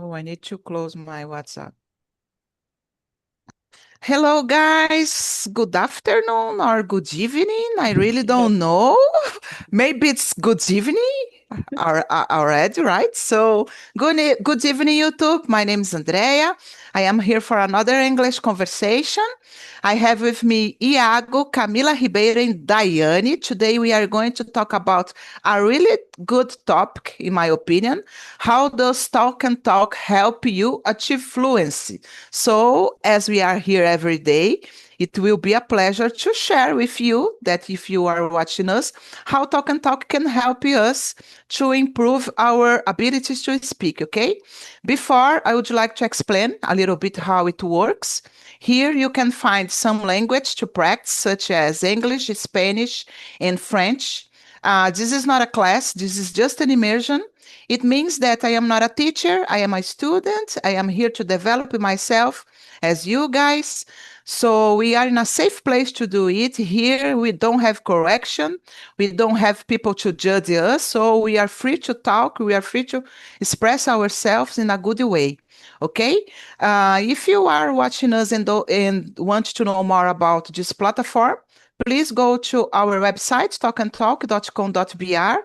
Oh, I need to close my WhatsApp. Hello, guys. Good afternoon or good evening. I really don't know. Maybe it's good evening already, right? So, good evening, YouTube. My name is Andrea. I am here for another English conversation. I have with me Iago, Camila Ribeiro, and Daiane. Today, we are going to talk about a really good topic, in my opinion. How does Talk and Talk help you achieve fluency? So, as we are here every day, it will be a pleasure to share with you that if you are watching us, how Talk and Talk can help us to improve our abilities to speak, okay? Before, I would like to explain a little bit how it works. Here you can find some language to practice, such as English, Spanish, and French. This is not a class, this is just an immersion. It means that I am not a teacher, I am a student. I am here to develop myself as you guys. So we are in a safe place to do it. Here we don't have correction, we don't have people to judge us. So we are free to talk, we are free to express ourselves in a good way. Okay? If you are watching us and want to know more about this platform, please go to our website, talkandtalk.com.br,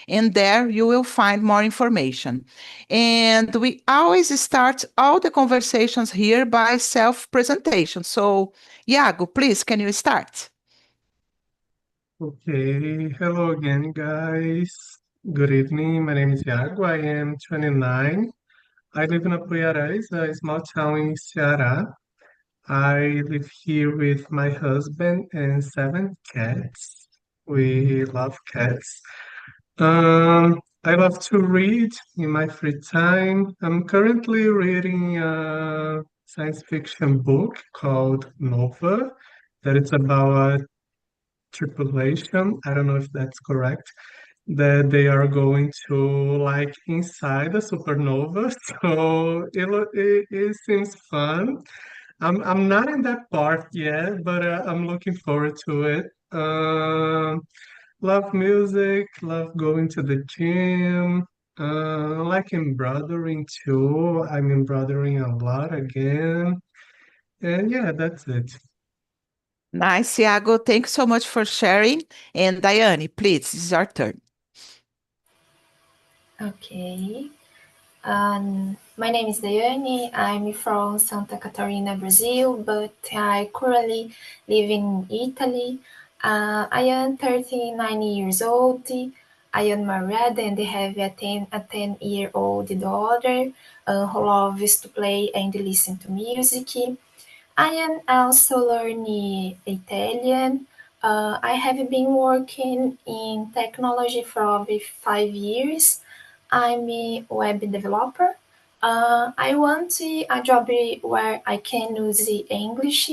and there you will find more information. And we always start all the conversations here by self-presentation. So, Iago, please, can you start? Okay, hello again, guys. Good evening. My name is Iago. I am 29. I live in Apuiarás, a small town in Ceará. I live here with my husband and 7 cats. We love cats. I love to read in my free time. I'm currently reading a science fiction book called Nova, that is about a tripulation. I don't know if that's correct, that they are going to like inside a supernova. So it seems fun. I'm not in that part yet, but I'm looking forward to it. Love music, love going to the gym. Like embroidering too. I'm embroidering a lot again. And yeah, that's it. Nice, Iago. Thanks so much for sharing. And Diane, please, it's your turn. Okay. My name is Daiane. I'm from Santa Catarina, Brazil, but I currently live in Italy. I am 39 years old. I am married and have a 10-year-old daughter who loves to play and listen to music. I am also learning Italian. I have been working in technology for over 5 years. I'm a web developer. I want a job where I can use English.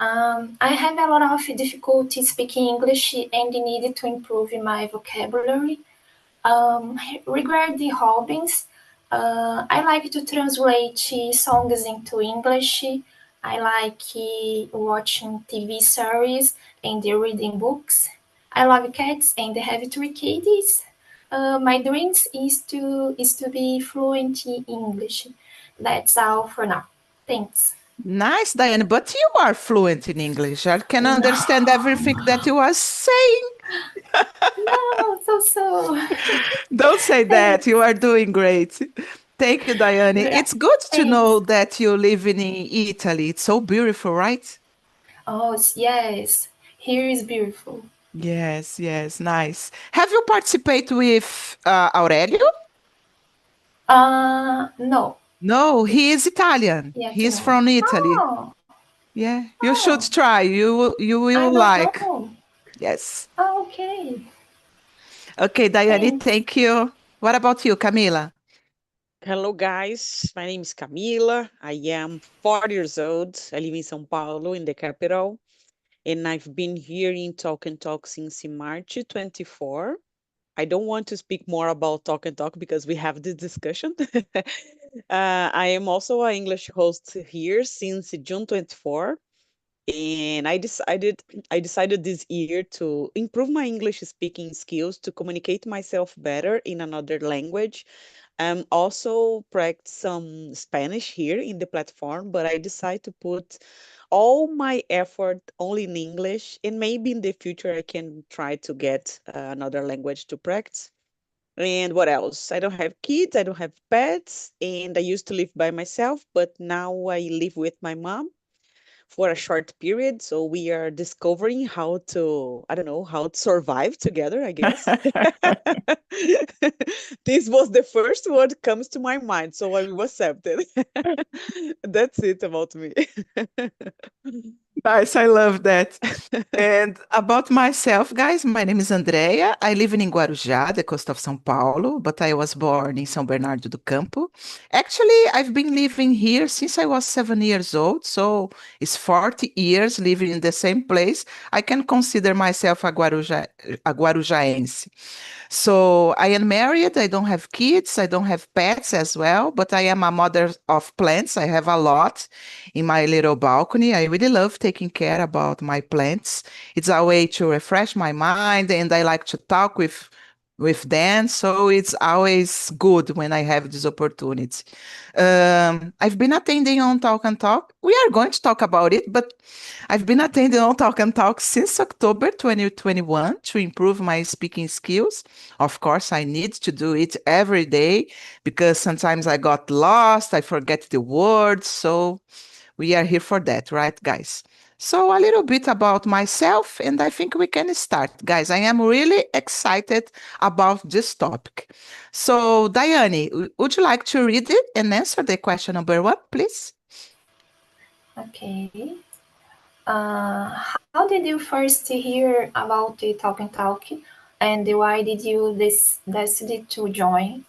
I have a lot of difficulty speaking English and need to improve my vocabulary. Regarding hobbies, I like to translate songs into English. I like watching TV series and reading books. I love cats and have 3 kids. My dreams is to be fluent in English. That's all for now. Thanks. Nice, Diane, but you are fluent in English. I can understand No, everything that you are saying. no, so. Don't say that. You Thanks. are doing great. Thank you, Diane. It's good to know Thanks. that you live in Italy. It's so beautiful, right? Oh, yes. Here is beautiful. Yes, yes, nice. Have you participated with Aurelio? No. No, he is Italian. Yet He's no. from Italy. Oh, Yeah, you should oh, try. You I will don't like. know. Yes. Oh, okay. Okay, Diane, Thanks. thank you. What about you, Camila? Hello, guys. My name is Camila. I am 40 years old. I live in São Paulo, in the capital, and I've been here in Talk and Talk since March 24. I don't want to speak more about Talk and Talk because we have this discussion. I am also an English host here since June 24. And I decided this year to improve my English speaking skills to communicate myself better in another language. Also practice some Spanish here in the platform, but I decided to put all my effort only in English, and maybe in the future I can try to get another language to practice. And what else? I don't have kids, I don't have pets, and I used to live by myself, but now I live with my mom for a short period. So we are discovering how to, I don't know, how to survive together, I guess. This was the first word comes to my mind, so I will accept it. That's it about me. Nice, I love that. And about myself, guys, my name is Andrea. I live in Guarujá, the coast of São Paulo, but I was born in São Bernardo do Campo. Actually, I've been living here since I was 7 years old, so it's 40 years living in the same place. I can consider myself a Guarujaense. So I am married, I don't have kids, I don't have pets as well, but I am a mother of plants. I have a lot in my little balcony. I really love taking care about my plants. It's a way to refresh my mind and I like to talk with them. So it's always good when I have this opportunity. I've been attending on Talk and Talk. We are going to talk about it, but I've been attending on Talk and Talk since October 2021 to improve my speaking skills. Of course, I need to do it every day because sometimes I got lost, I forget the words. So we are here for that, right, guys? So a little bit about myself, and I think we can start, guys. I am really excited about this topic. So, Diane, would you like to read it and answer the question number one, please? Okay. How did you first hear about the Talk and Talk, and why did you decide to join?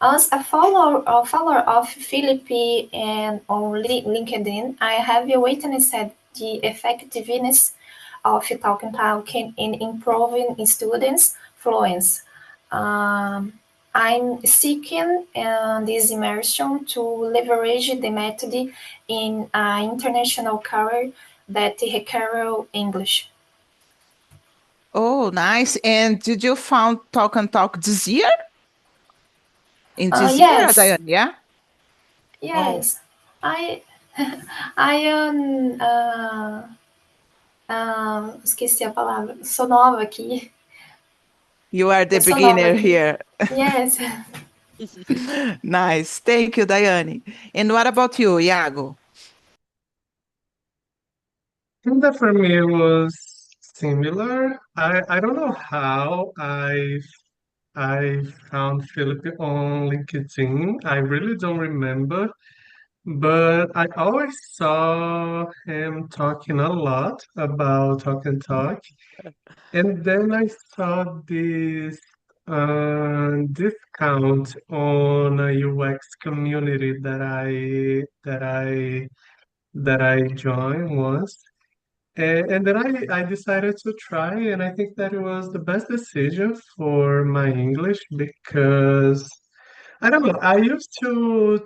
As a follower of Philippi and on LinkedIn, I have witnessed the effectiveness of Talk and Talk in improving students' fluency. I'm seeking this immersion to leverage the method in an international career that requires English. Oh, nice. And did you found Talk and Talk this year? In this year, Yes, Diane, yeah? Oh, yes. I I am. Esqueci a palavra. Sou nova aqui. you are the Eu sou nova beginner aqui. here. Yes. Nice. Thank you, Diane. And what about you, Iago? I think that for me it was similar. I don't know how I found Philip on LinkedIn. I really don't remember, but I always saw him talking a lot about Talk and Talk. And then I saw this discount on a UX community that I joined once. And then I decided to try, and I think that it was the best decision for my English because I don't know. I used to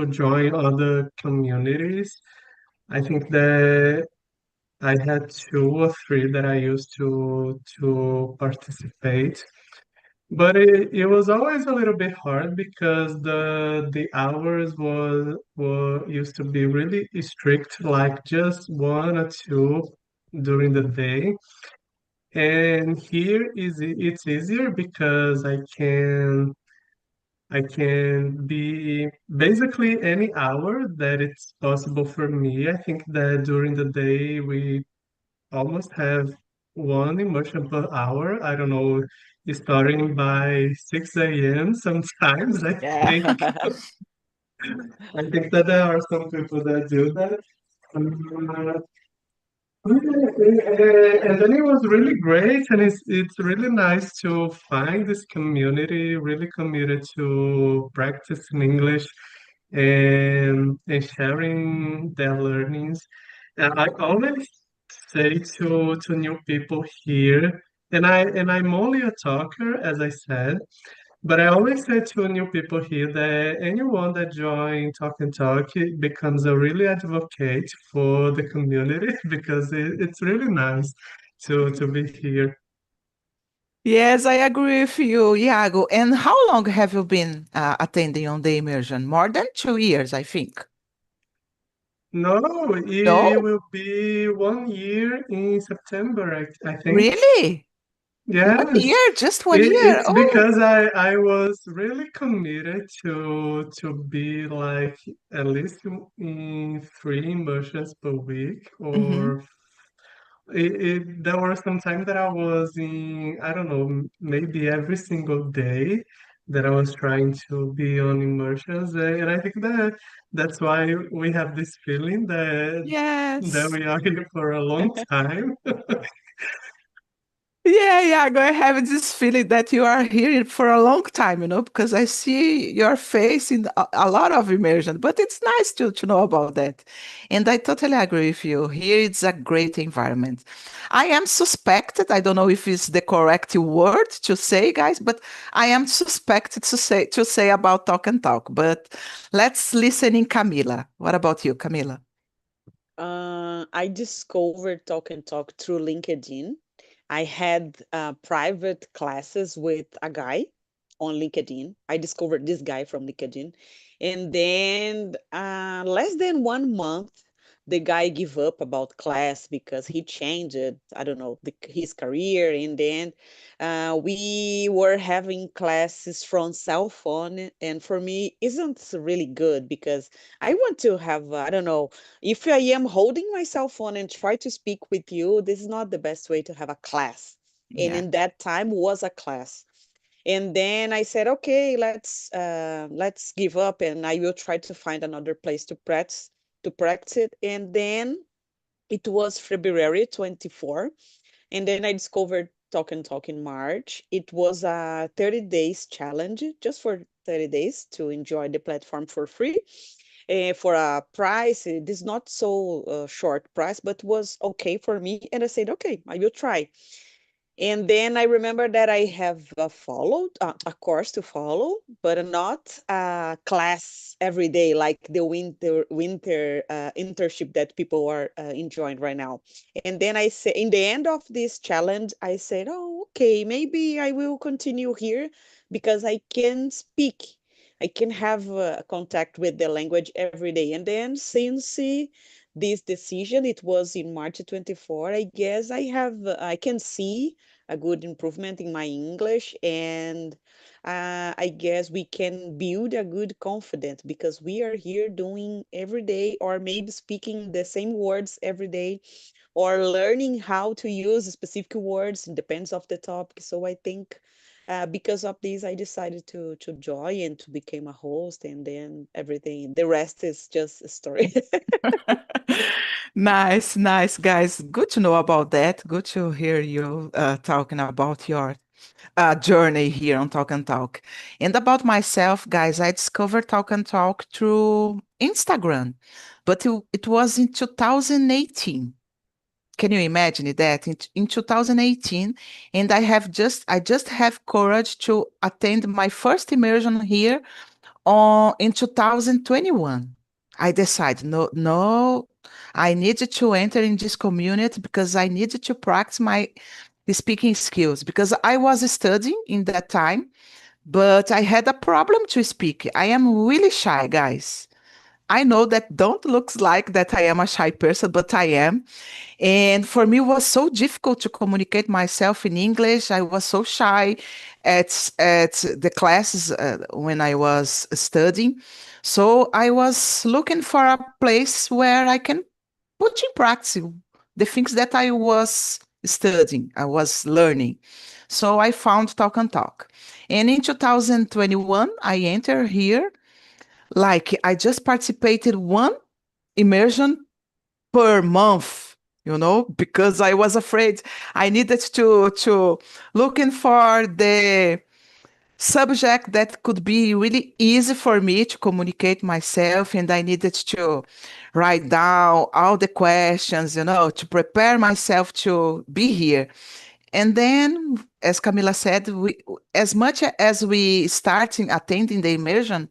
join other communities. I think that I had two or three that I used to participate, but it was always a little bit hard because the hours were used to be really strict, like just one or two during the day. And here it's easier because I can be basically any hour that it's possible for me. I think that during the day we almost have one immersion per hour. I don't know, starting by 6 a.m. sometimes. I Yeah. think I think that there are some people that do that. Uh, and then it was really great, and it's really nice to find this community really committed to practicing English and sharing their learnings. And I always say to new people here, and I'm only a talker, as I said, but I always say to new people here that anyone that joins Talk and Talk it becomes a really advocate for the community because it's really nice to be here. Yes, I agree with you, Iago. And how long have you been attending on the immersion? More than 2 years, I think. No, No? it will be 1 year in September, I think. Really? 1 year? Yes, Just 1 year? it's Oh. because I was really committed to be like at least in 3 immersions per week, Mm-hmm. or there were some time that I was in, I don't know, maybe every single day that I was trying to be on immersions, and I think that that's why we have this feeling that Yes. we are here for a long time. Yeah, yeah, I have this feeling that you are here for a long time, because I see your face in a lot of immersion, but it's nice to know about that. And I totally agree with you. Here it's a great environment. I am suspected, I don't know if it's the correct word to say, guys, but I am suspected to say about talk and talk. But let's listen in Camila. What about you, Camila? I discovered Talk and Talk through LinkedIn. I had private classes with a guy on LinkedIn. I discovered this guy from LinkedIn. And then less than 1 month, the guy gave up about class because he changed, I don't know, his career. And then we were having classes from cell phone. And for me, isn't really good because I want to have, I don't know, if I am holding my cell phone and try to speak with you, this is not the best way to have a class. And Yeah. in that time was a class. And then I said, okay, let's give up, and I will try to find another place to practice it. And then it was February 24, and then I discovered Talk and Talk in March. It was a 30 days challenge, just for 30 days to enjoy the platform for free. For a price, it is not so short price, but was okay for me. And I said, okay, I will try. And then I remember that I have followed a course to follow, but not a class every day like the winter internship that people are enjoying right now. And then I say, in the end of this challenge, I said, "Oh, okay, maybe I will continue here because I can speak. I can have contact with the language every day." And then since this decision, it was in March 24, I guess I can see a good improvement in my English, and I guess we can build a good confidence because we are here doing every day, or maybe speaking the same words every day, or learning how to use specific words. It depends of the topic. So I think because of this, I decided to join and to become a host, and then everything. The rest is just a story. Nice, nice, guys. Good to know about that. Good to hear you talking about your journey here on Talk and Talk. And about myself, guys, I discovered Talk and Talk through Instagram, but it was in 2018. Can you imagine that in 2018? And I just have courage to attend my first immersion here in 2021. I decided, no, no, I needed to enter in this community because I needed to practice my speaking skills because I was studying in that time, but I had a problem to speak. I am really shy, guys. I know that don't looks like that I am a shy person, but I am. And for me, it was so difficult to communicate myself in English. I was so shy at the classes when I was studying. So I was looking for a place where I can put in practice the things that I was studying, I was learning. So I found Talk and Talk. And in 2021, I entered here. Like I just participated one immersion per month, because I was afraid I needed to looking for the subject that could be really easy for me to communicate myself, and I needed to write down all the questions, to prepare myself to be here. And then, as Camila said, as much as we starting attending the immersion,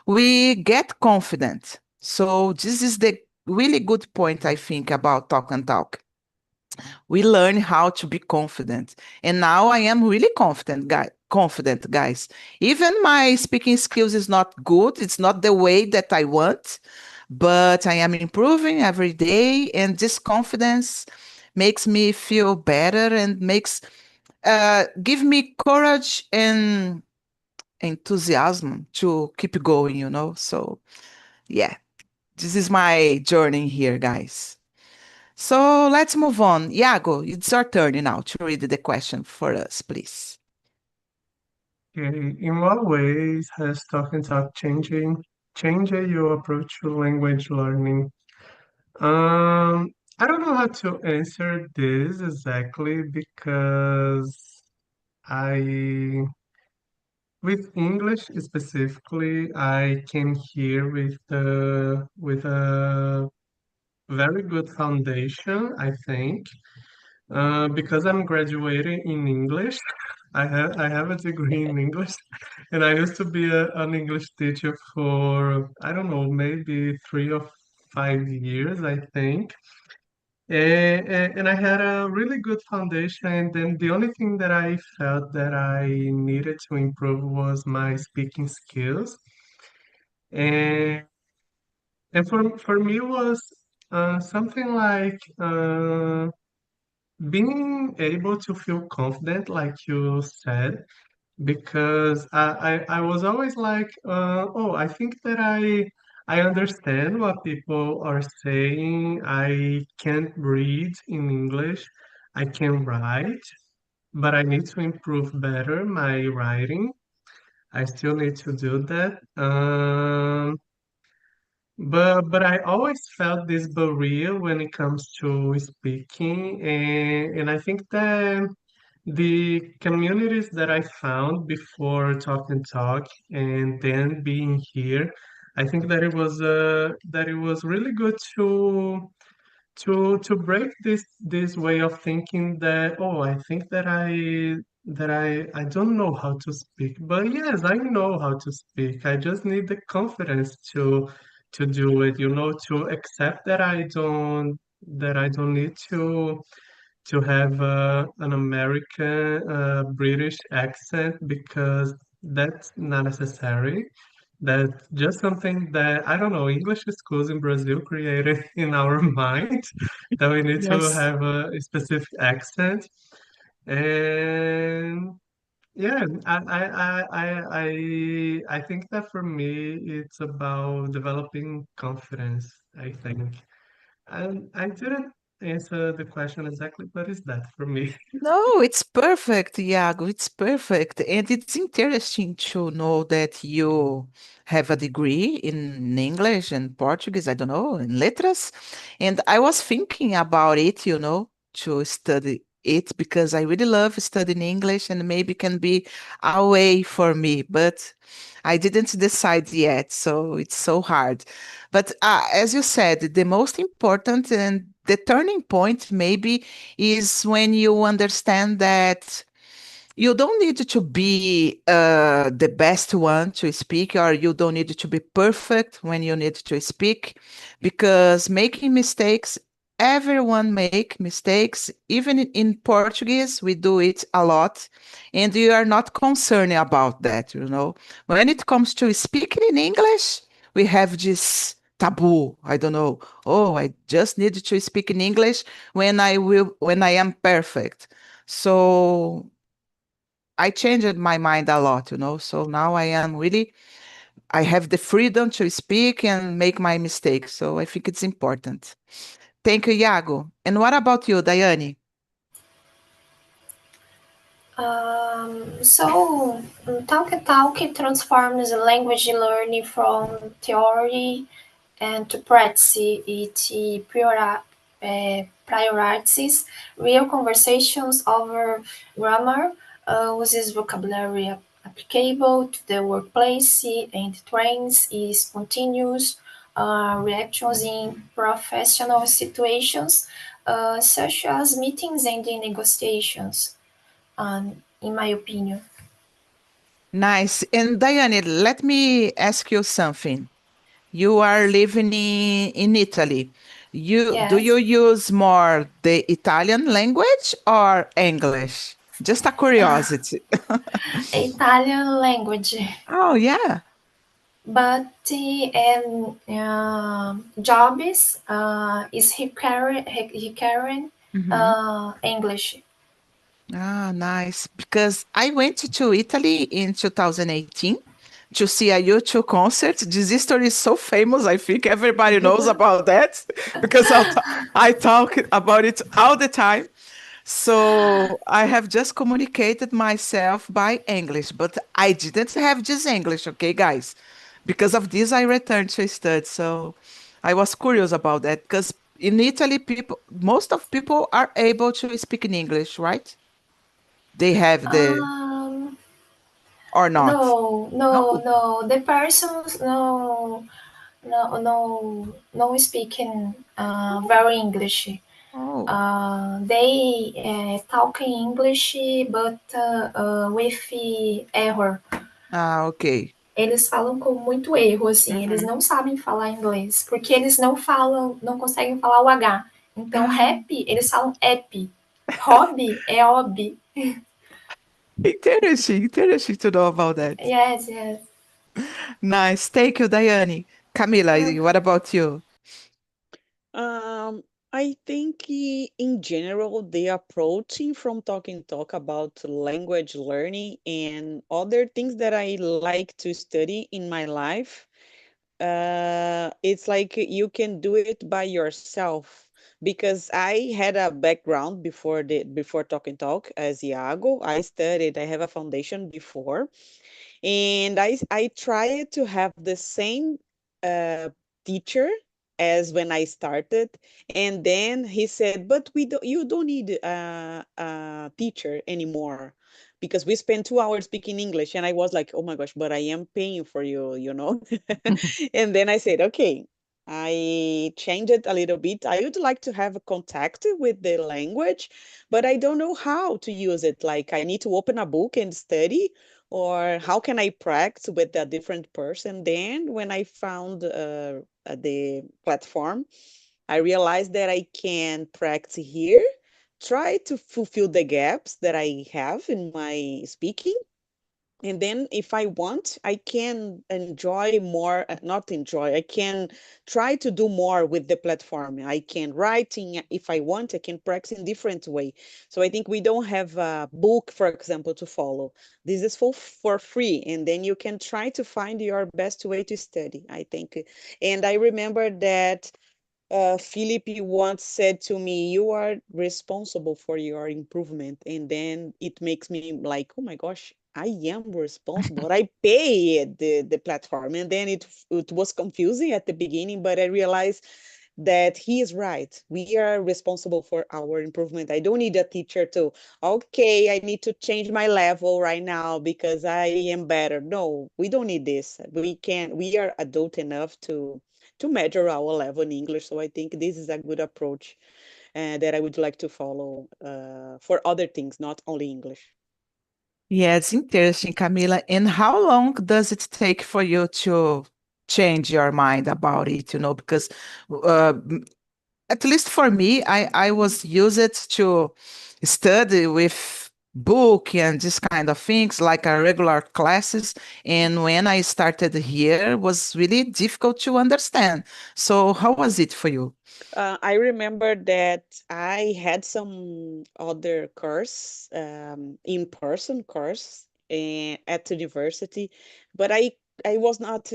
we get confident. So this is the really good point, I think, about Talk and Talk. We learn how to be confident. And now I am really confident, guys. Even my speaking skills is not good. It's not the way that I want, but I am improving every day. And this confidence makes me feel better and makes give me courage and enthusiasm to keep going, So yeah, this is my journey here, guys. So let's move on. Iago, it's your turn now to read the question for us, please. Okay, in what ways has Talk and Talk changed your approach to language learning? I don't know how to answer this exactly because I, with English specifically, I came here with a very good foundation, I think. Because I'm graduating in English, I have a degree in English, and I used to be an English teacher for I don't know maybe 3 or 5 years, I think. And I had a really good foundation. And then the only thing that I felt that I needed to improve was my speaking skills. And and for me it was something like being able to feel confident, like you said, because I was always like, oh, I think that I understand what people are saying. I can't read in English. I can write, but I need to improve better my writing. I still need to do that. But I always felt this barrier when it comes to speaking, and I think that the communities that I found before Talk and Talk and then being here, I think that it was really good to break this way of thinking that, oh, I think that I don't know how to speak, but yes, I know how to speak. I just need the confidence to do it, to accept that I don't need to have an American British accent, because that's not necessary. That's just something that, I don't know, English schools in Brazil created in our mind, that we need to Yes. have a specific accent. And yeah, I think that for me it's about developing confidence, I think. And I didn't answer the question exactly, but it's that for me. No, it's perfect, Iago. It's perfect. And it's interesting to know that you have a degree in English and Portuguese, I don't know, in letras. And I was thinking about it, to study it because I really love studying English and maybe can be a way for me, but I didn't decide yet. So it's so hard. But as you said, the most important and the turning point maybe is when you understand that you don't need to be the best one to speak, or you don't need to be perfect when you need to speak, because making mistakes, everyone make mistakes. Even in Portuguese, we do it a lot, and you are not concerned about that. When it comes to speaking in English, we have this taboo. I don't know. Oh, I just need to speak in English when I am perfect. So I changed my mind a lot. So now I have the freedom to speak and make my mistakes. So I think it's important. Thank you, Iago. And what about you, Daiane? Talk and Talk transforms language learning from theory and to practice. It prioritizes real conversations over grammar, uses vocabulary applicable to the workplace, and trains is spontaneous reactions in professional situations, such as meetings and negotiations, in my opinion. Nice. And Diane, let me ask you something. You are living in Italy. Do Yes, you use more the Italian language or English? Just a curiosity. Italian language, Oh, yeah. but jobs is requiring Mhm. English. Ah, nice. Because I went to Italy in 2018 to see a U2 concert. This history is so famous. I think everybody knows about that because I talk about it all the time. So I have just communicated myself by English, but I didn't have just English, okay, guys? Because of this, I returned to study. So I was curious about that because in Italy, most of people are able to speak in English, right? They have the Um, or not. no, No. no. The persons no speaking very English. Oh. They talk in English, but with error. Ah, okay. Eles falam com muito erro, assim. Eles Mhm. não sabem falar inglês, porque eles não falam, não conseguem falar o H. Então, Ah, rap, eles falam app. Hobby é hobby. interesting. Interesting to know about that. Yes, yes. Nice. Thank you, Daiane. Camila, Well, what about you? Um, I think in general, the approaching from talking talk about language learning and other things that I like to study in my life, it's like you can do it by yourself. Because I had a background before talking talk as Iago. I studied, I have a foundation before, and I tried to have the same teacher as when I started, and then he said, "But you don't need a teacher anymore." Because we spent 2 hours speaking English, and I was like, "Oh my gosh!" But I am paying for you, you know. And then I said, "Okay." I changed it a little bit. I would like to have a contact with the language, but I don't know how to use it. Like I need to open a book and study, or how can I practice with a different person? Then, when I found the platform, I realized that I can practice here, try to fulfill the gaps that I have in my speaking, and then if I want, I can enjoy more, not enjoy, I can try to do more with the platform. I can write in, if I want, I can practice in different way. So I think we don't have a book, for example, to follow. This is for free, and then you can try to find your best way to study, I think. And I remember that Philip once said to me, "You are responsible for your improvement." And then it makes me like, oh my gosh, I am responsible. I pay the platform. And then it was confusing at the beginning, but I realized that he is right. We are responsible for our improvement. I don't need a teacher to, okay, I need to change my level right now because I am better. No, we don't need this. We are adult enough to measure our level in English. So I think this is a good approach that I would like to follow for other things, not only English. Yeah, it's interesting, Camila. And how long does it take for you to change your mind about it? Because uh, at least for me, I was used to study with book and this kind of things like a regular classes. And when I started here, it was really difficult to understand. So how was it for you? I remember that I had some other course, in-person course at university, but I was not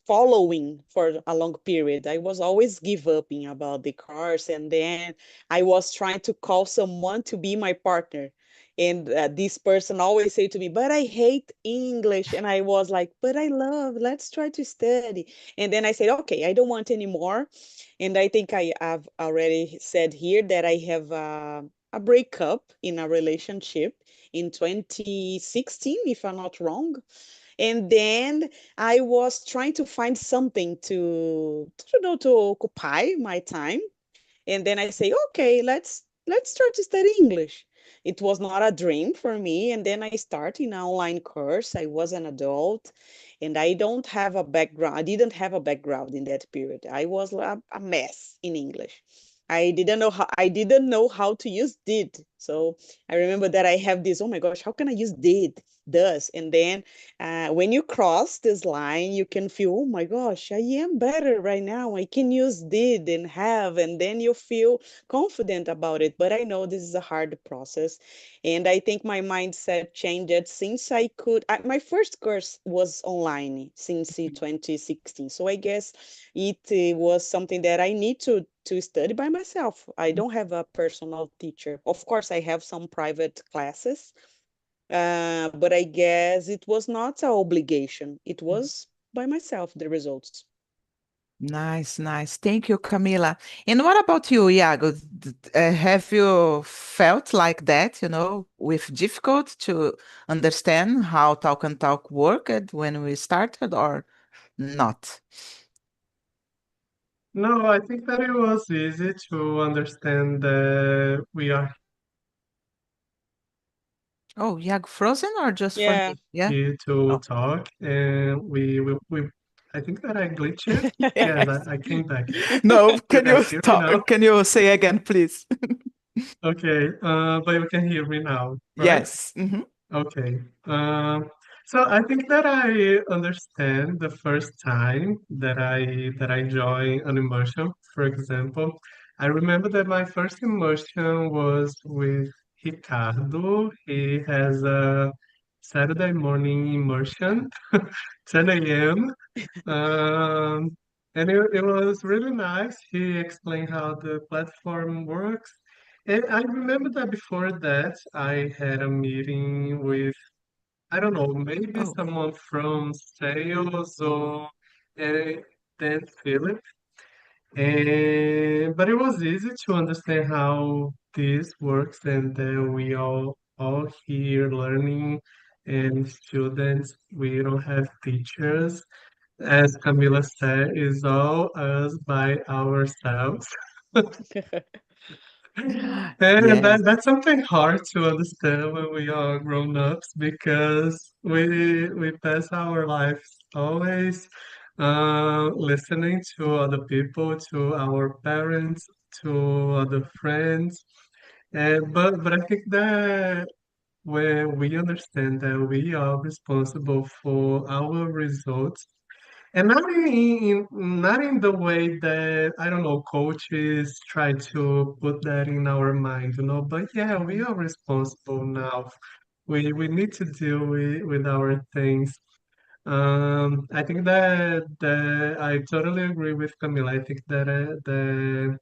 following for a long period. I was always give up in about the course, and then I was trying to call someone to be my partner. And this person always say to me, "But I hate English," and I was like, "But I love. Let's try to study." And then I said, "Okay, I don't want anymore." And I think I have already said here that I have a breakup in a relationship in 2016, if I'm not wrong. And then I was trying to find something to occupy my time. And then I say, okay, let's start to study English. it was not a dream for me. And then I started an online course. I was an adult, and I don't have a background. I didn't have a background in that period. I was a mess in English. I didn't know how to use did. So I remember that I have this, oh my gosh, how can I use did, does? And then when you cross this line, you can feel, oh my gosh, I am better right now. I can use did and have, and then you feel confident about it. But I know this is a hard process. And I think my mindset changed since my first course was online since 2016. So I guess it was something that I need to study by myself. I don't have a personal teacher. Of course, I have some private classes, but I guess it was not an obligation. It was by myself, the results. Nice, nice. Thank you, Camila. And what about you, Iago? Have you felt like that, with difficult to understand how Talk and Talk worked when we started or not? No, I think that it was easy to understand that we are Oh, Iago frozen or just for Yeah. me? Yeah. here to Oh, talk, and we I think that I glitched it. Yes, yes. I came back. No, You can you guys hear me stop? now? Can you say again, please? Okay, but you can hear me now, right? Yes. Mhm. Okay. So I think that I understand the first time that I joined an immersion. For example, I remember that my first immersion was with Ricardo. He has a Saturday morning immersion, 10 a.m. And it was really nice. He explained how the platform works. And I remember that before that, I had a meeting with, I don't know, maybe Oh, someone from sales or uh, then Philip. But it was easy to understand how this works and that we all here learning and students, we don't have teachers. As Camila said, is all us by ourselves. And yes. that's something hard to understand when we are grown-ups because we pass our lives always listening to other people, to our parents, to other friends. And but I think that when we understand that we are responsible for our results and not in the way that, I don't know, coaches try to put that in our mind. But yeah, we are responsible now. We need to deal with our things. I think that I totally agree with Camila. I think that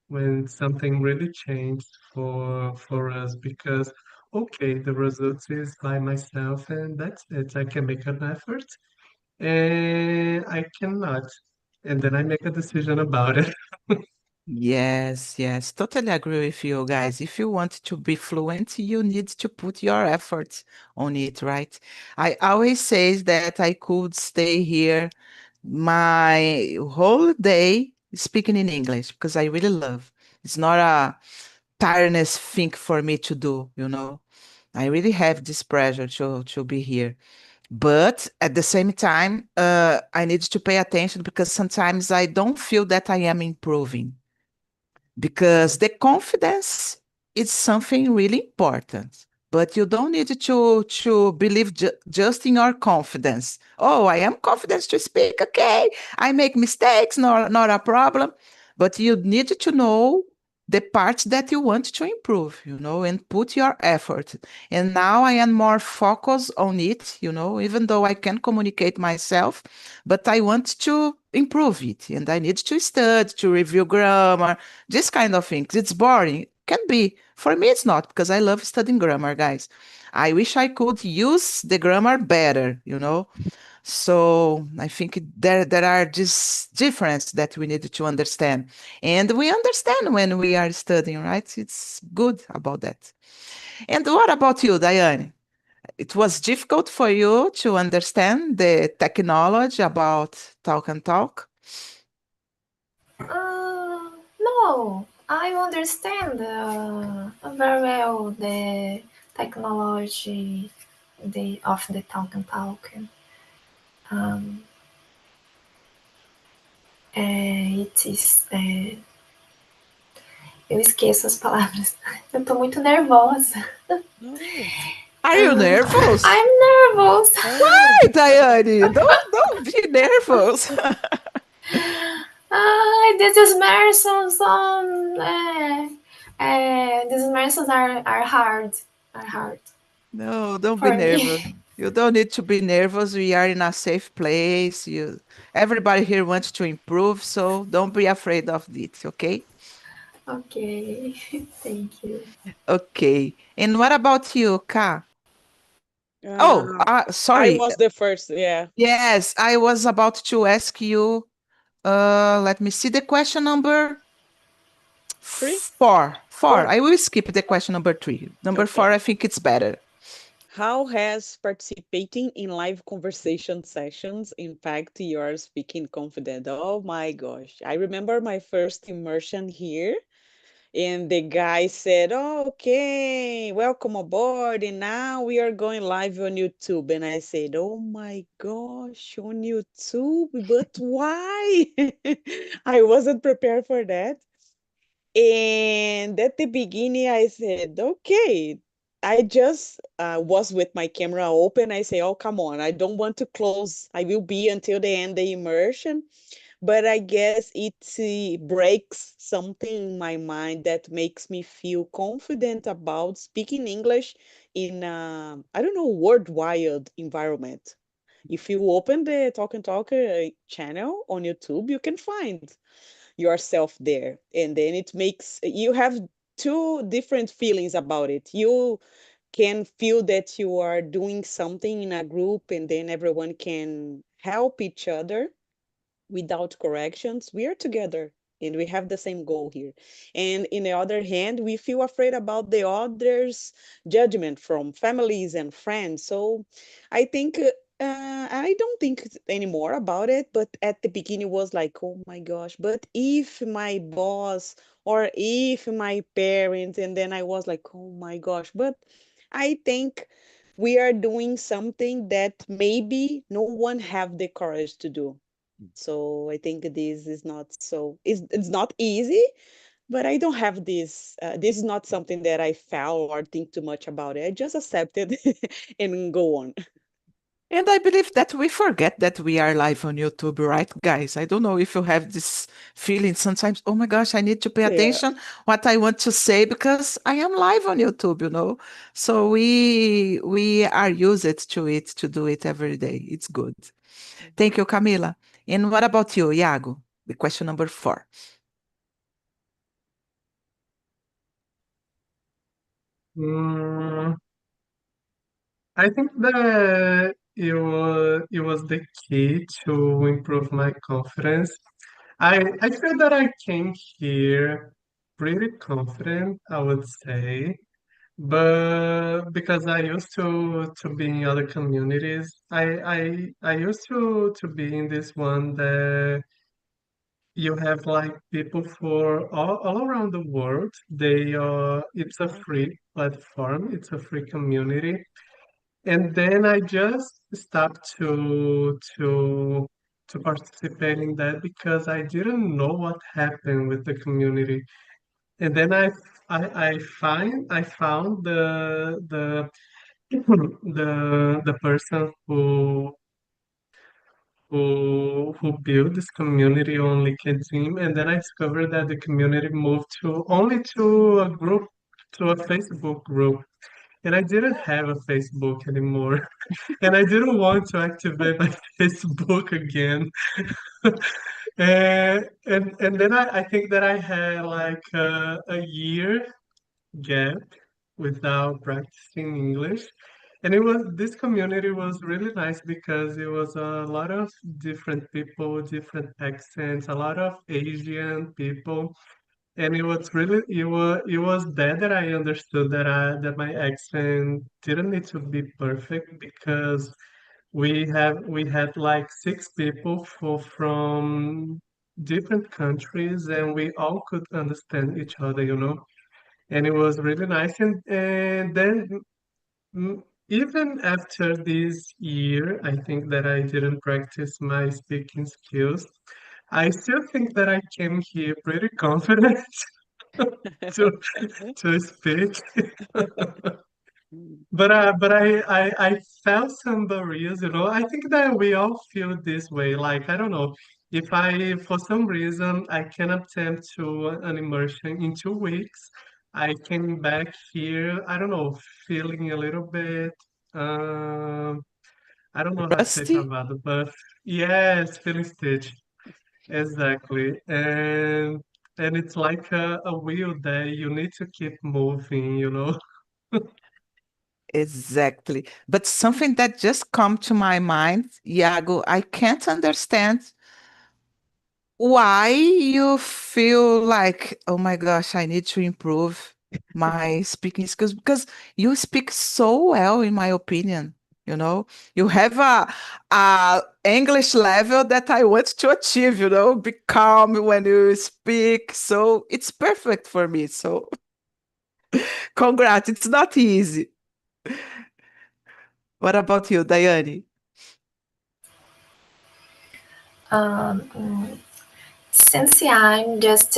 when something really changed for us because okay, the results is by myself and that's it. I can make an effort and I cannot. And then I make a decision about it. Yes, yes, totally agree with you guys. If you want to be fluent, you need to put your effort on it, right? I always say that I could stay here my whole day speaking in English because I really love. It's not a tiredness thing for me to do. I really have this pressure to be here. But at the same time, I need to pay attention because sometimes I don't feel that I am improving because the confidence is something really important, but you don't need to believe just in your confidence. Oh, I am confident to speak. Okay, I make mistakes, not a problem. But you need to know the parts that you want to improve, and put your effort. And now I am more focused on it, even though I can communicate myself, but I want to improve it. And I need to study, to review grammar, this kind of things. It's boring. Can be. For me, it's not because I love studying grammar, guys. I wish I could use the grammar better. So I think there are just differences that we need to understand. And we understand when we are studying, right? It's good about that. And what about you, Diane? It was difficult for you to understand the technology about Talk and Talk? No, I understand very well the technology of the talk and talk. Um, it is. Eu esqueço as palavras. Eu tô muito nervosa. Oh, Are you nervous? I'm nervous. oh. Hey, Daiane, don't be nervous. These Imersões these Imersões are hard. Are hard No, don't be for me. nervous. You don't need to be nervous. We are in a safe place. Everybody here wants to improve, so don't be afraid of it, okay? Okay, thank you. Okay. And what about you, Ka? Oh, Uh, I sorry. was the first, yeah. Yes, I was about to ask you. Let me see the question number Three? four. Four. Four. I will skip the question number three. Number four, Okay. I think it's better. How has participating in live conversation sessions impact your speaking confidence? Oh my gosh. I remember my first immersion here, and the guy said, "Oh, okay, welcome aboard. And now we are going live on YouTube." And I said, "Oh my gosh, on YouTube? But why?" I wasn't prepared for that. And at the beginning, I said, okay. I just was with my camera open. I say, oh, come on. I don't want to close. I will be until the end the immersion. But I guess it breaks something in my mind that makes me feel confident about speaking English in, I don't know, worldwide environment. If you open the Talk and Talk channel on YouTube, you can find yourself there, and then it makes you have two different feelings about it. You can feel that you are doing something in a group, and then everyone can help each other without corrections. We are together and we have the same goal here. And in the other hand, we feel afraid about the others' judgment from families and friends. So I think I don't think anymore about it, but at the beginning was like, oh my gosh, but if my boss or if my parents, and then I was like, oh my gosh, but I think we are doing something that maybe no one have the courage to do. So I think this is not so it's not easy, but I don't have this. This is not something that I felt or think too much about it. I just accept it and go on. And I believe that we forget that we are live on YouTube, right, guys? I don't know if you have this feeling sometimes, oh my gosh, I need to pay Yeah. attention what I want to say because I am live on YouTube. So we are used to it to do it every day. It's good. Thank you, Camila. And what about you, Iago? The question number four. Mm, I think that it was the key to improve my confidence. I feel that I came here pretty confident, I would say, but because I used to be in other communities, I used to be in this one that you have like people for all around the world. It's a free platform, it's a free community. And then I just stopped to participate in that because I didn't know what happened with the community. And then I found the the person who built this community on LinkedIn, and then I discovered that the community moved to only to a group, to a Facebook group, and I didn't have a Facebook anymore, and I didn't want to activate my Facebook again. And then I think that I had like a year gap without practicing English. And this community was really nice because it was a lot of different people, different accents, a lot of Asian people. And it was that I understood that my accent didn't need to be perfect because we had like six people from different countries, and we all could understand each other, and it was really nice. And then mm, even after this year, I think that I didn't practice my speaking skills. I still think that I came here pretty confident to to speak. But I felt some barriers, I think that we all feel this way. Like, I don't know, if I, for some reason, I can attempt to an immersion in 2 weeks, I came back here, I don't know, feeling a little bit, um, I don't know how to say Rusty? travado, but yes, feeling stitched. Exactly. And it's like a wheel that you need to keep moving. Exactly. But something that just come to my mind, Iago, I can't understand why you feel like, oh my gosh, I need to improve my speaking skills because you speak so well, in my opinion. You know, you have a English level that I want to achieve, be calm when you speak. So it's perfect for me. So congrats. It's not easy. What about you, Daiane? Um, since I'm just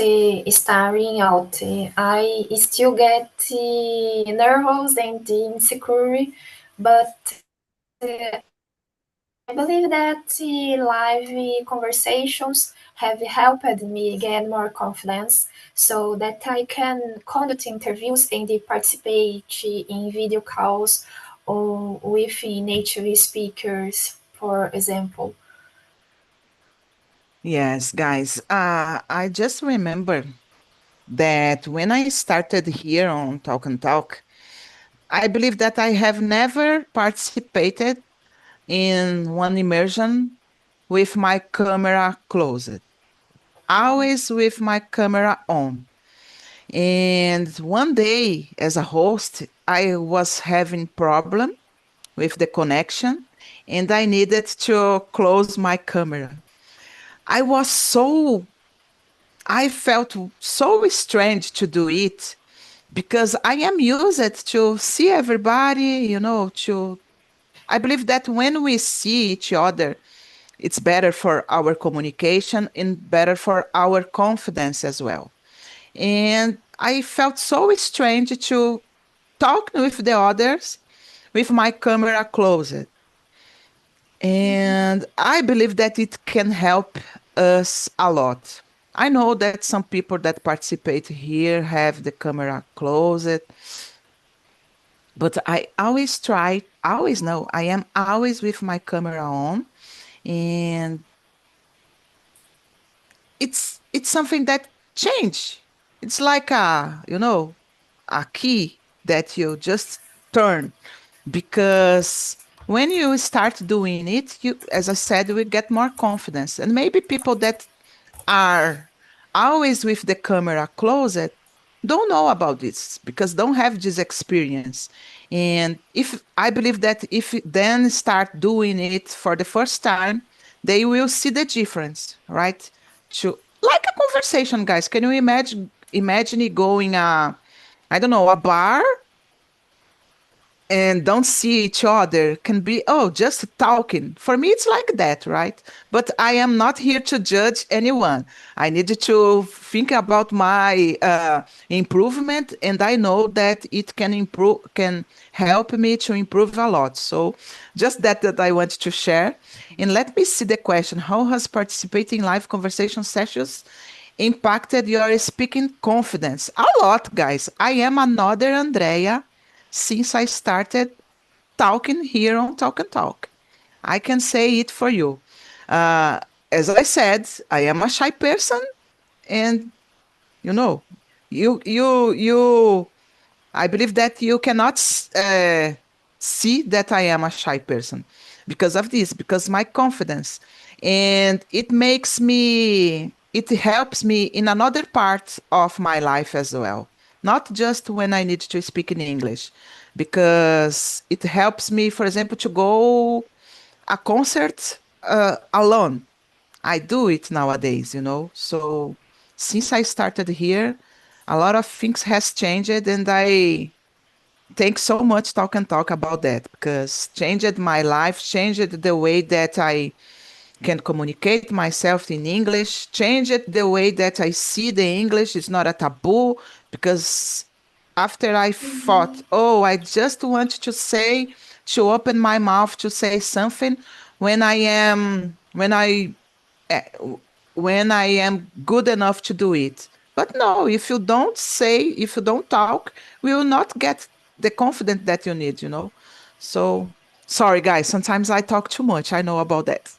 starting out, I still get nervous and insecure, but I believe that live conversations have helped me get more confidence so that I can conduct interviews and participate in video calls or with native speakers, for example. Yes, guys. I just remember that when I started here on Talk and Talk, I believe that I have never participated in one immersion with my camera closed, always with my camera on. And one day, as a host, I was having problem with the connection, and I needed to close my camera. I was so I felt so strange to do it because I am used to see everybody, to I believe that when we see each other, it's better for our communication and better for our confidence as well. And I felt so strange to talk with the others with my camera closed. And I believe that it can help us a lot. I know that some people that participate here have the camera closed, but I always try, always know, I am always with my camera on, and it's something that change. It's like a key that you just turn because when you start doing it, you, as I said, we get more confidence. And maybe people that are always with the camera closed don't know about this because don't have this experience. And if I believe that if you then start doing it for the first time, they will see the difference, right? To like a conversation, guys. Can you imagine it going I don't know, a bar and don't see each other can be, oh, just talking. For me, it's like that, right? But I am not here to judge anyone. I need to think about my improvement, and I know that it can improve, can help me to improve a lot. So just that I want to share. And let me see the question. How has participating in live conversation sessions impacted your speaking confidence? A lot, guys. I am another Andrea since I started talking here on Talk and Talk. I can say it for you. Uh, as I said, I am a shy person, and you know, you. I believe that you cannot see that I am a shy person because of this, because my confidence, and it makes me. It helps me in another part of my life as well, not just when I need to speak in English, because it helps me, for example, to go a concert alone. I do it nowadays, you know. So since I started here, a lot of things has changed, and I thank so much Talk and Talk about that because changed my life, changed the way that I can communicate myself in English, changed the way that I see the English. It's not a taboo because after I thought, oh, I just want to say, to open my mouth to say something when I am, eh, when I am good enough to do it. But no, if you don't say, if you don't talk, we will not get the confidence that you need, you know? So, sorry, guys, sometimes I talk too much. I know about that.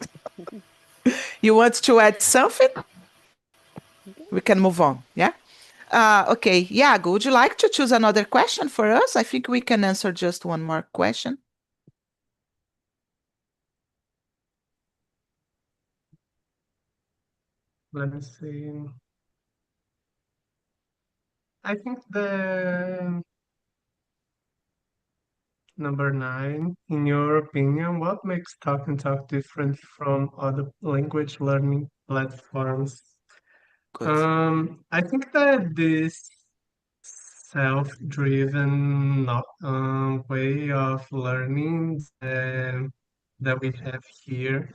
You want to add something? We can move on. Yeah. Okay. Iago, would you like to choose another question for us? I think we can answer just one more question. Let me see. I think the number 9, in your opinion, what makes Talk and Talk different from other language learning platforms? Good. I think that this self-driven way of learning that we have here,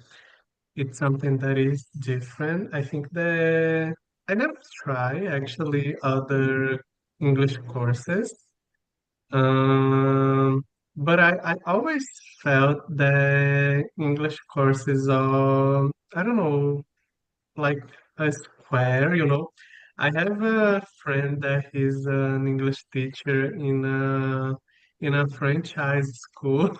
it's something that is different. I think that I never try actually other English courses. Um, but I always felt that English courses are, I don't know, like a square, you know. I have a friend that is an English teacher in a franchise school.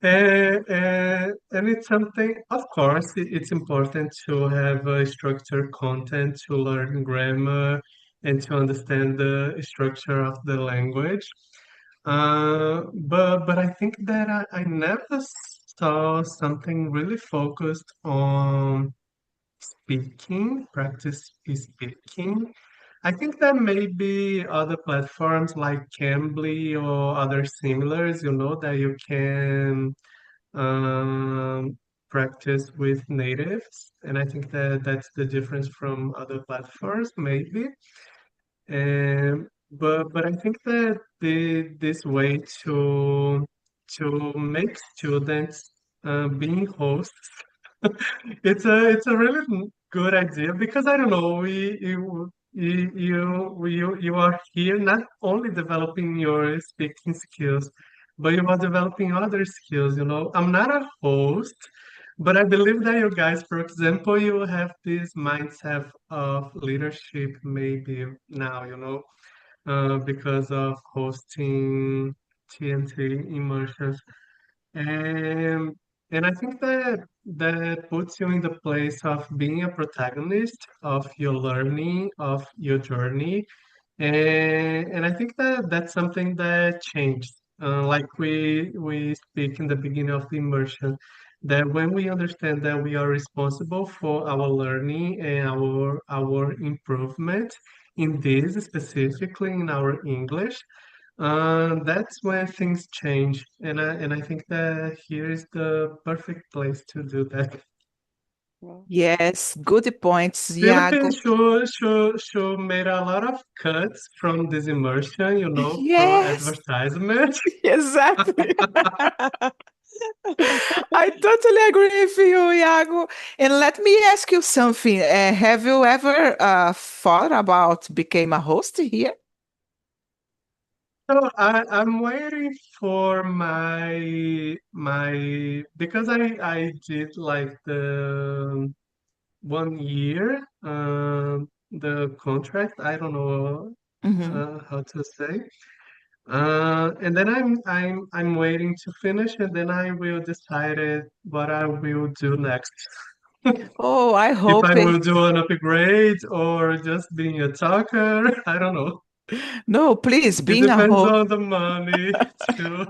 And it's something, of course, it's important to have a structured content to learn grammar and to understand the structure of the language. But I think that I never saw something really focused on speaking, practice speaking. I think that maybe other platforms like Cambly or other similars, you know, that you can practice with natives. And I think that that's the difference from other platforms, maybe. But I think that this way to make students being hosts, it's a really good idea because I don't know, you are here not only developing your speaking skills, but you are developing other skills, you know. I'm not a host, but I believe that you guys, for example, you have this mindset of leadership maybe now, you know, because of hosting TNT immersions. And and I think that that puts you in the place of being a protagonist of your learning, of your journey. And I think that that's something that changed. Like we speak in the beginning of the immersion, that when we understand that we are responsible for our learning and our improvement in this specifically in our English, that's when things change, and I think that here is the perfect place to do that. Well, Yes, good points, Philippines Iago. should made a lot of cuts from this immersion, you know, for Yes, advertisement. exactly. I totally agree with you, Iago. And let me ask you something. Have you ever thought about became a host here? So I'm waiting for my because I did like the 1 year the contract. I don't know Mhm. how to say. And then I'm waiting to finish, and then I will decide what I will do next. Oh, I If hope I it. will do an upgrade or just being a talker, I don't know. No, please, It being a depends host. on the money too.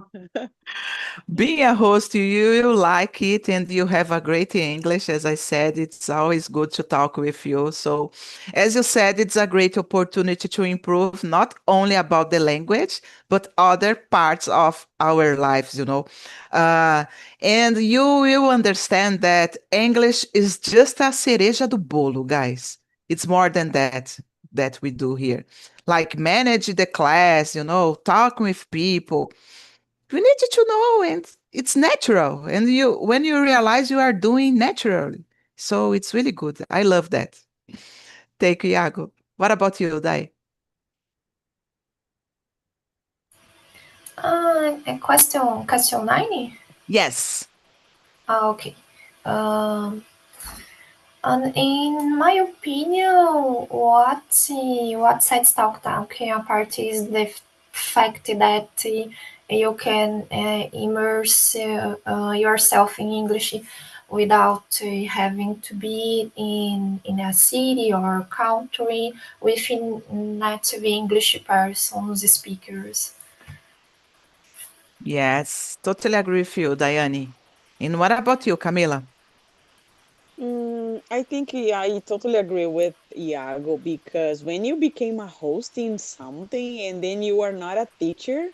Being a host, you like it and you have a great English. As I said, it's always good to talk with you. So, as you said, it's a great opportunity to improve not only about the language, but other parts of our lives, Uh, and you will understand that English is just a cereja do bolo, guys. It's more than that we do here. Like manage the class, talk with people we need to know and it's natural and you when you realize you are doing naturally so it's really good. I love that. Thank you, Iago. What about you, Dai? Question 9? Yes. Okay. Um, and in my opinion, what sets TalkTalk apart is the fact that you can immerse yourself in English without having to be in a city or country with native English persons, speakers. Yes, totally agree with you, Daiane. And what about you, Camila? I think yeah, I totally agree with Iago because when you became a host in something and then you are not a teacher,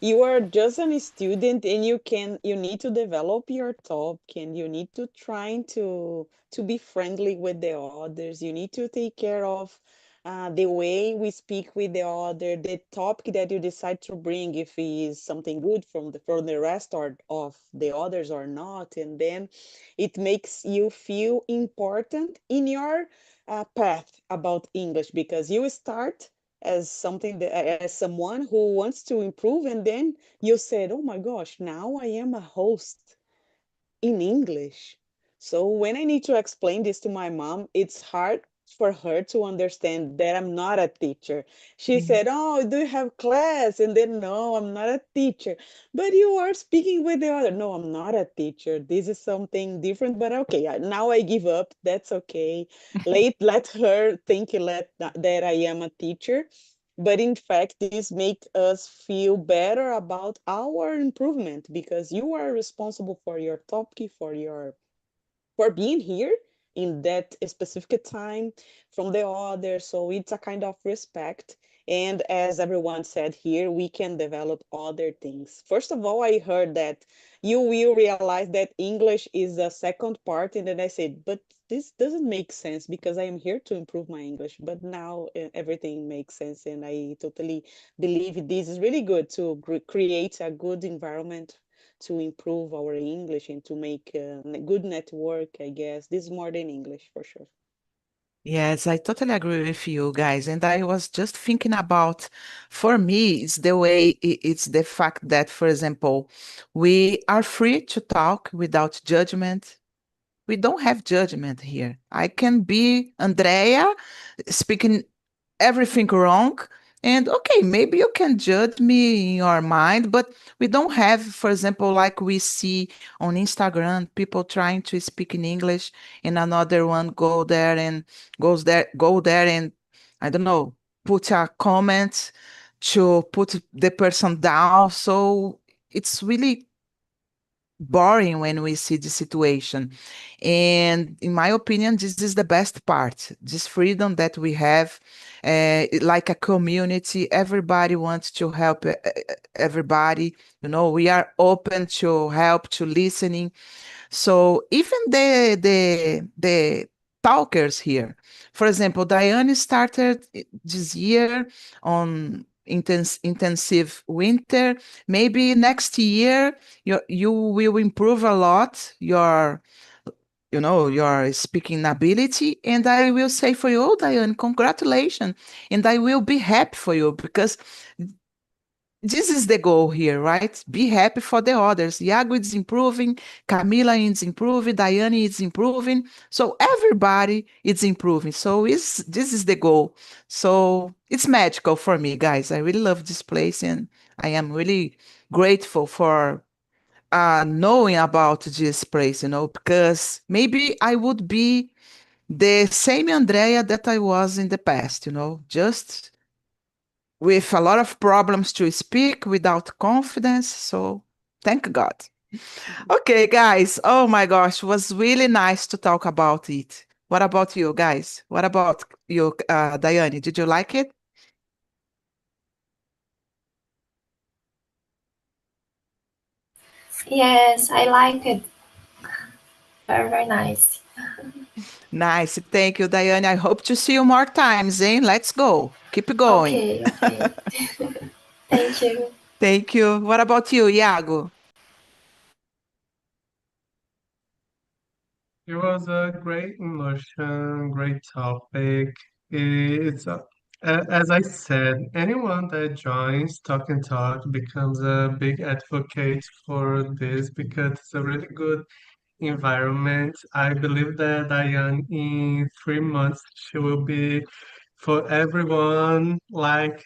you are just a student and you need to develop your topic and you need to try to be friendly with the others. You need to take care of the way we speak with the other, the topic that you decide to bring, if it is something good from the rest or of the others or not, and then it makes you feel important in your path about English because you start as something as someone who wants to improve and then you said, oh my gosh, now I am a host in English. So when I need to explain this to my mom, it's hard for her to understand that I'm not a teacher. She Yeah. said, oh, do you have class? And then, no, I'm not a teacher. But you are speaking with the other. No, I'm not a teacher. This is something different, but okay, now I give up. That's okay. Let her think that I am a teacher. But in fact, this makes us feel better about our improvement because you are responsible for your topic, for being here in that specific time from the other. So it's a kind of respect. And as everyone said here, we can develop other things. First of all, I heard that you will realize that English is a second part. And then I said, but this doesn't make sense because I am here to improve my English. But now everything makes sense. And I totally believe this is really good to create a good environment to improve our English and to make a good network, I guess. This is more than English for sure. Yes, I totally agree with you guys. And I was just thinking about, for me, it's the way, it's the fact that, for example, we are free to talk without judgment. We don't have judgment here. I can be Andrea speaking everything wrong. And okay, maybe you can judge me in your mind, but we don't have, for example, like we see on Instagram, people trying to speak in English and another one go there and I don't know, put a comment to put the person down. So it's really boring when we see the situation. And in my opinion, this is the best part. This freedom that we have, like a community, everybody wants to help everybody. We are open to help, to listening. So even the talkers here, for example, Diane started this year on intensive winter. Maybe next year you will improve a lot your speaking ability, and I will say for you, oh, Diane, congratulations, and I will be happy for you because this is the goal here, right? Be happy for the others. Iago is improving, Camila is improving, Diane is improving. So everybody is improving. So this is the goal. So it's magical for me, guys. I really love this place and I am really grateful for knowing about this place, because maybe I would be the same Andrea that I was in the past, just with a lot of problems to speak without confidence. So thank God. Okay, guys. Oh my gosh, was really nice to talk about it. What about you guys? What about you, Daiane? Did you like it? Yes, I like it. Very, very nice. Nice. Thank you, Daiane. I hope to see you more times, eh? Let's go. Keep going. Okay, okay. Thank you. Thank you. What about you, Iago? It was a great immersion, great topic. It's as I said, anyone that joins Talk and Talk becomes a big advocate for this because it's a really good environment. I believe that Diane, in 3 months, she will be for everyone, like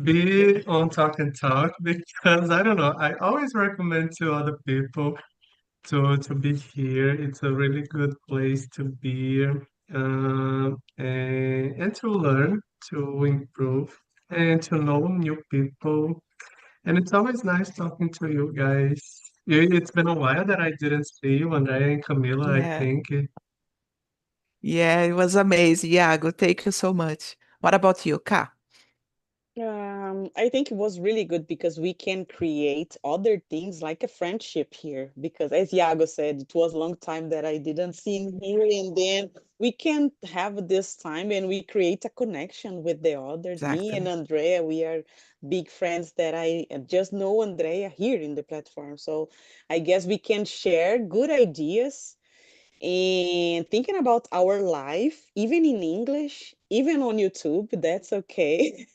be on Talk and Talk because I don't know, I always recommend to other people to be here. It's a really good place to be and to learn, to improve, and to know new people. And it's always nice talking to you guys. It's been a while that I didn't see you, Andrea and Camila, I Yeah. think. Yeah, it was amazing, Iago. Thank you so much. What about you, Ka? I think it was really good because we can create other things like a friendship here. Because as Iago said, it was a long time that I didn't see him here, and then we can have this time and we create a connection with the others. Me and Exactly. Andrea, we are big friends that I just know Andrea here in the platform. So I guess we can share good ideas and thinking about our life, even in English, even on YouTube, that's okay.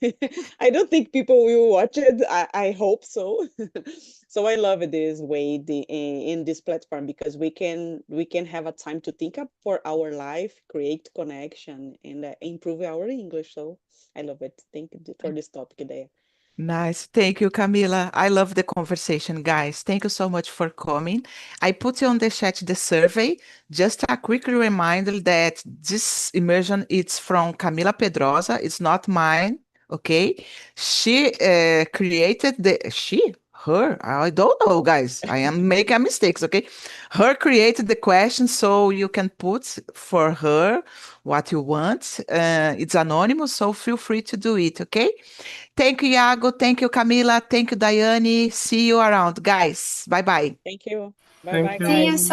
I don't think people will watch it. I hope so. So I love this way in this platform because we can have a time to think up for our life, create connection, and improve our English. So I love it. Thank you for this topic there. Nice. Thank you, Camila. I love the conversation, guys. Thank you so much for coming. I put on the chat the survey. Just a quick reminder that this immersion is from Camila Pedrosa. It's not mine. Okay. She created her, I don't know, guys. I am making mistakes. Okay. Her created the question, so you can put for her what you want. It's anonymous, so feel free to do it. Okay. Thank you, Iago. Thank you, Camila. Thank you, Daiane. See you around, guys. Bye bye. Thank you. Bye Thank bye, See you guys. you. soon.